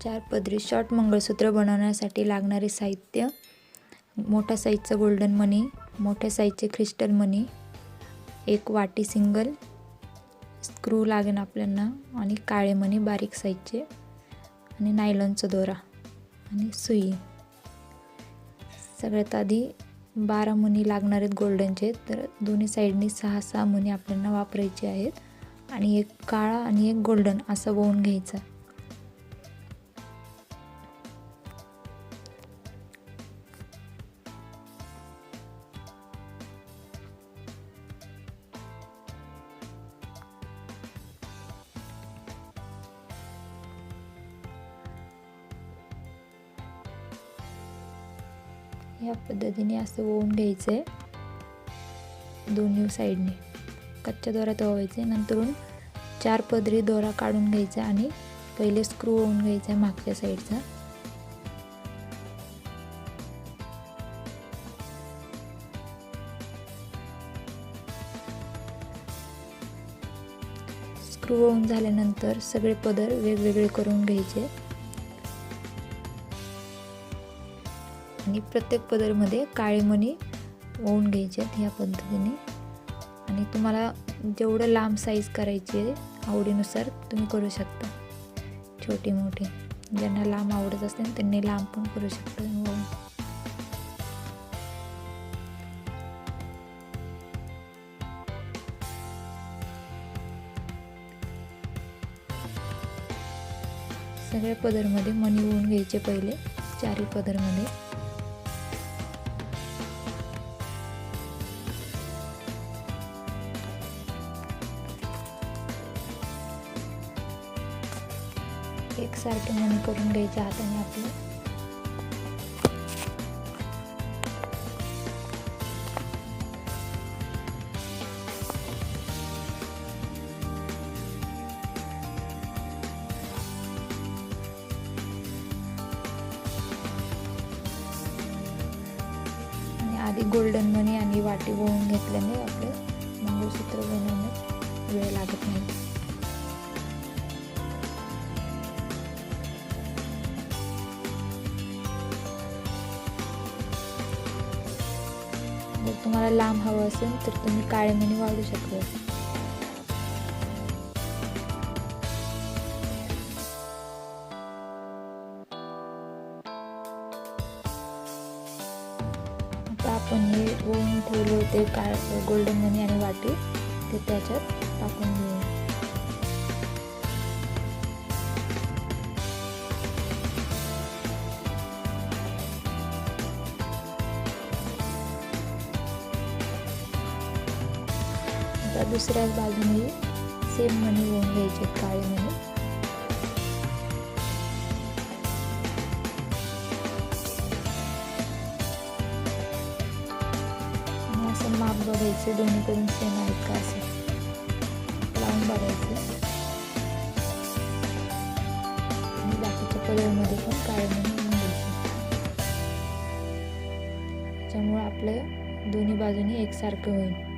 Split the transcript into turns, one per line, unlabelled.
4 पदरी शॉर्ट मंगळसूत्र बनवण्यासाठी लागणारे साहित्य: मोठ्या साईजचं गोल्डन मनी, मोठ्या साईजचे क्रिस्टल मनी, एक वाटी सिंगल, स्क्रू लागेल आपल्याला, आणि काळे मणी बारीक साईजचे, आणि नायलॉनचा दोरा आणि सुई. सगळ्यात आधी 12 मणी लागणार आहेत गोल्डनचे, तर दोन्ही साईडनी 6-6 मणी आपल्याला वापरायचे आहेत, आणि एक काळा आणि एक गोल्डन असं वळून घ्यायचा. या पद्धतीने असं वळून घ्यायचं आहे दोन्ही साईडने. कच्च्या दोऱ्यात ओवायचे, नंतरून 4 पदरी दोरा काढून घ्यायचा आणि पहिले स्क्रू ओवून घ्यायचा मागच्या साईडचा. स्क्रू ओवून झाल्यानंतर सगळे पदर वेगवेगळे करून घ्यायचे आणि प्रत्येक पदरमध्ये काळे मणी ओवून घ्यायचे ह्या पद्धतीने. आणि तुम्हाला जेवढं लांब साईज करायची आहे आवडीनुसार तुम्ही करू शकता, छोटी मोठी. ज्यांना लांब आवडत असेल त्यांनी लांब पण करू शकता. सगळ्या पदरमध्ये मणी ओवून घ्यायचे पहिले, 4 पदरमध्ये. एकसारखे मणी करून घ्यायचे हाताने आपले. आणि आधी गोल्डन मणी आणि वाटी वळून घेतल्याने आपले मंगळसूत्र बनवण्यात वेळ लागत नाही. जर तुम्हाला लांब हवं असेल तर तुम्ही काळे मणी वाढू शकता. आता आपण हे ओवून ठेवले होते गोल्डन मणी आणि वाटी, ते त्याच्यात टाकून घेऊ. आता दुसऱ्या बाजूने सेम मणी ओवून घ्यायचे, काळे मणी. आणि असं माप बघायचे दोन्हीकडून सेम आहेत का असं लावून बघायचं. आणि बाकीच्या पदरामध्ये पण काळे मणी ओवून घ्यायचे, त्यामुळे आपल्या दोन्ही बाजूनी एकसारखं होईल.